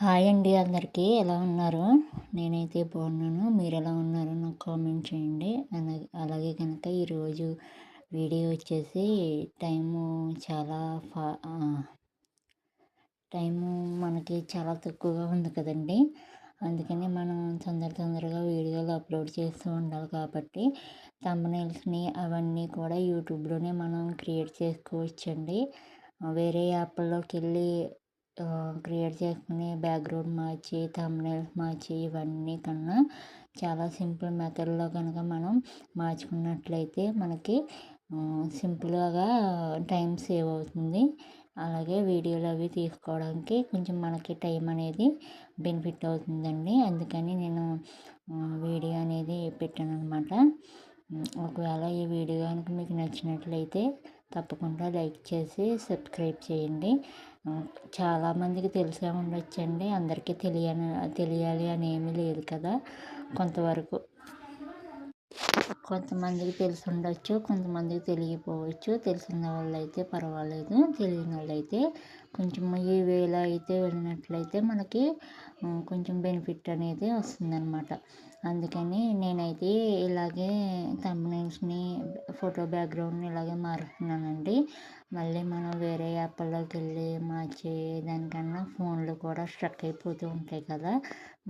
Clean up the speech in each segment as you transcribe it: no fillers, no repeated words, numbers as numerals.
Hi అండి అందరికీ ఎలా ఉన్నారు? నేనైతే బాగున్నాను. మీరు ఎలా ఉన్నారో నాకు కామెంట్ చేయండి. అలాగే కనుక ఈరోజు వీడియో వచ్చేసి టైము చాలా ఫా టైము మనకి చాలా తక్కువగా ఉంది కదండి. అందుకని మనం తొందరగా వీడియోలు అప్లోడ్ చేస్తూ ఉండాలి కాబట్టి థంబ్నెయిల్స్ని అవన్నీ కూడా యూట్యూబ్లోనే మనం క్రియేట్ చేసుకోవచ్చండి. వేరే యాప్ల్లోకి వెళ్ళి క్రియేట్ చేసుకుని బ్యాక్గ్రౌండ్ మార్చి థంబ్నెయిల్స్ మార్చి ఇవన్నీ కన్నా చాలా సింపుల్ మెథడ్లో కనుక మనం మార్చుకున్నట్లయితే మనకి సింపుల్గా టైం సేవ్ అవుతుంది. అలాగే వీడియోలు అవి తీసుకోవడానికి కొంచెం మనకి టైం అనేది బెనిఫిట్ అవుతుందండి. అందుకని నేను వీడియో అనేది పెట్టాను అనమాట. ఒకవేళ ఈ వీడియో కనుక మీకు నచ్చినట్లయితే తప్పకుండా లైక్ చేసి సబ్స్క్రైబ్ చేయండి. చాలామందికి తెలిసే ఉండొచ్చండి, అందరికీ తెలియాలి అని ఏమీ లేదు కదా. కొంతమందికి తెలిసి ఉండొచ్చు, కొంతమందికి తెలియకపోవచ్చు. తెలిసిన వాళ్ళు అయితే పర్వాలేదు, తెలియని వాళ్ళు అయితే కొంచెం ఈ వేలో అయితే వెళ్ళినట్లయితే మనకి కొంచెం బెనిఫిట్ అనేది వస్తుందన్నమాట. అందుకని నేనైతే ఇలాగే థంబ్నెయిల్స్ని ఫోటో బ్యాక్గ్రౌండ్ని ఇలాగే మారుస్తున్నానండి. మళ్ళీ మనం వేరే యాప్ల్లోకి వెళ్ళి మార్చే దానికన్నా ఫోన్లు కూడా స్ట్రక్ అయిపోతూ ఉంటాయి కదా.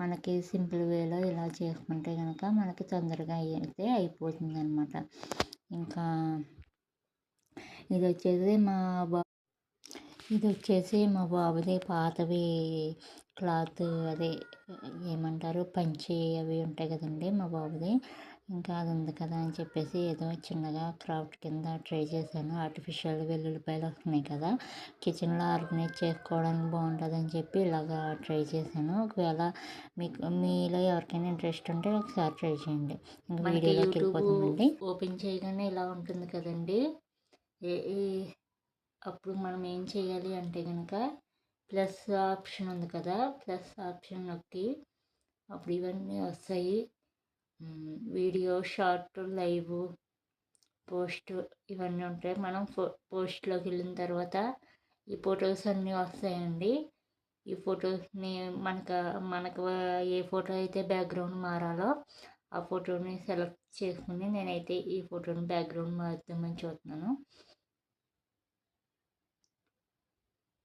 మనకి సింపుల్ వేలో ఇలా చేసుకుంటే కనుక మనకి తొందరగా అయితే అయిపోతుంది అనమాట. ఇంకా ఇది వచ్చేసి మా బాబుది పాతవి క్లాత్, అదే ఏమంటారు, పంచి అవి ఉంటాయి కదండి మా బాబుది. ఇంకా అది ఉంది కదా అని చెప్పేసి ఏదో చిన్నగా క్రాఫ్ట్ కింద ట్రై చేశాను. ఆర్టిఫిషియల్ వెల్లుల్లిపాయలు వస్తున్నాయి కదా, కిచెన్లో ఆర్గనైజ్ చేసుకోవడానికి బాగుంటుందని చెప్పి ఇలాగా ట్రై చేశాను. ఒకవేళ మీలో ఎవరికైనా ఇంట్రెస్ట్ ఉంటే ఒకసారి ట్రై చేయండి. ఇంకా వీడియోలోకి వెళ్ళిపోతుందండి. ఓపెన్ చేయగానే ఇలా ఉంటుంది కదండి. అప్పుడు మనం ఏం చేయాలి అంటే కనుక ప్లస్ ఆప్షన్ ఉంది కదా, ప్లస్ ఆప్షన్ నొక్కి అప్పుడు ఇవన్నీ వస్తాయి. వీడియో, షార్ట్, లైవ్, పోస్ట్ ఇవన్నీ ఉంటాయి. మనం పోస్ట్లోకి వెళ్ళిన తర్వాత ఈ ఫొటోస్ అన్నీ వస్తాయండి. ఈ ఫొటోస్ని మనకు ఏ ఫోటో అయితే బ్యాక్గ్రౌండ్ మారాలో ఆ ఫోటోని సెలెక్ట్ చేసుకుని నేనైతే ఈ ఫోటోని బ్యాక్గ్రౌండ్ మారుద్దామని చూస్తున్నాను.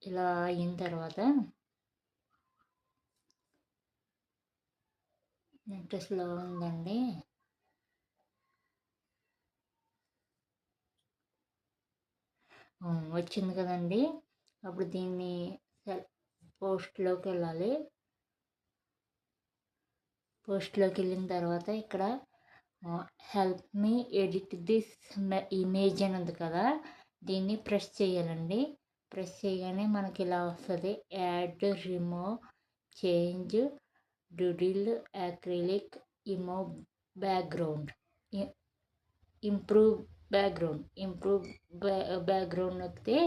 ఇలా అయిన తర్వాత నెట్ స్లో ఉందండి. వచ్చింది కదండి. అప్పుడు దీన్ని పోస్ట్లోకి వెళ్ళాలి. పోస్ట్లోకి వెళ్ళిన తర్వాత ఇక్కడ help me edit this image అని ఉంది కదా, దీన్ని ప్రెస్ చేయాలండి. ప్రెస్ చేయగానే మనకి ఇలా వస్తుంది, add, remove, change, doodle, acrylic, emo background, improve background నొక్కితే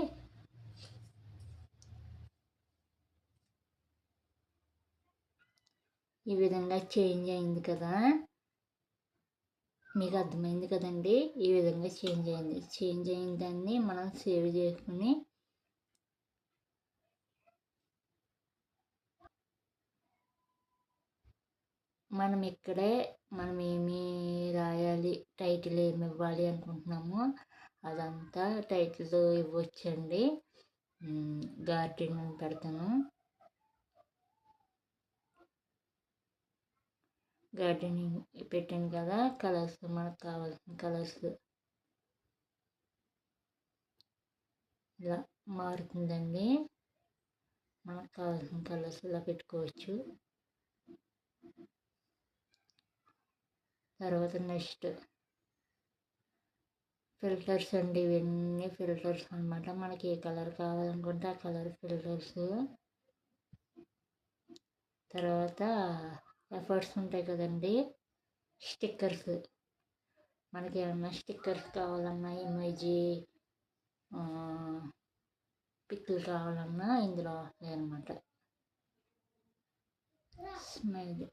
ఈ విధంగా చేంజ్ అయింది కదా. మీకు అర్థమైంది కదండి. ఈ విధంగా చేంజ్ అయిన దాన్ని మనం సేవ్ చేసుకుని మనం ఏమి రాయాలి, టైటిల్ ఏమి ఇవ్వాలి అనుకుంటున్నామో అదంతా టైటిల్ ఇవ్వచ్చండి. గార్డెన్ పెడతాను. గార్డెనింగ్ పెట్టాను కదా, కలర్స్ మనకు కావాల్సిన కలర్స్ ఇలా మారుతుందండి. మనకు కావాల్సిన కలర్స్ ఇలా పెట్టుకోవచ్చు. తర్వాత నెక్స్ట్ ఫిల్టర్స్ అండి. ఇవన్నీ ఫిల్టర్స్ అనమాట. మనకి ఏ కలర్ కావాలనుకుంటే ఆ కలర్ ఫిల్టర్స్. తర్వాత ఎఫర్ట్స్ ఉంటాయి కదండి, స్టిక్కర్స్. మనకి ఏమన్నా స్టిక్కర్స్ కావాలన్నా, ఇమేజీ పిక్లు కావాలన్నా ఇందులో వస్తాయి అన్నమాట. స్మైల్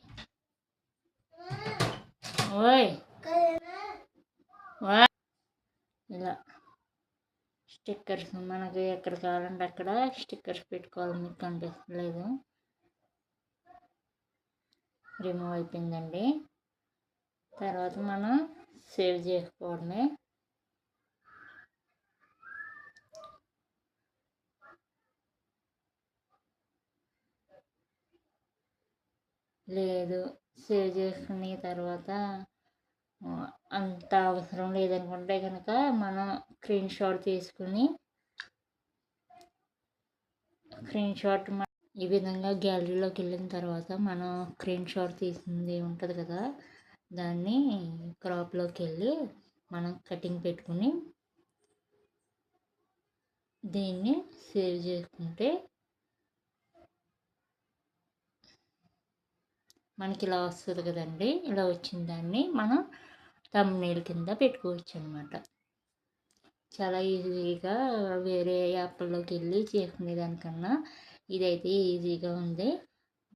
ఇలా స్టిక్కర్స్ మనకి ఎక్కడ కావాలంటే అక్కడ స్టిక్కర్స్ పెట్టుకోవాలి. మీకు కనిపిస్తలేదు. రిమూవ్ అయిపోయిందండి. తర్వాత మనం సేవ్ చేసుకోవడమే. లేదు, సేవ్ చేసుకున్న తర్వాత అంత అవసరం లేదనుకుంటే కనుక మనం స్క్రీన్‌షాట్ తీసుకుని ఈ విధంగా గ్యాలరీలోకి వెళ్ళిన తర్వాత మనం స్క్రీన్‌షాట్ తీసింది ఉంటుంది కదా, దాన్ని క్రాప్‌లోకి వెళ్ళి మనం కటింగ్ పెట్టుకుని దీన్ని సేవ్ చేసుకుంటే మనకి ఇలా వస్తుంది కదండి. ఇలా వచ్చిన దాన్ని మనం థంబ్‌నెయిల్ కింద పెట్టుకోవచ్చు అనమాట. చాలా ఈజీగా వేరే యాప్‌ల్లోకి వెళ్ళి చేసుకునే దానికన్నా ఇదైతే ఈజీగా ఉంది.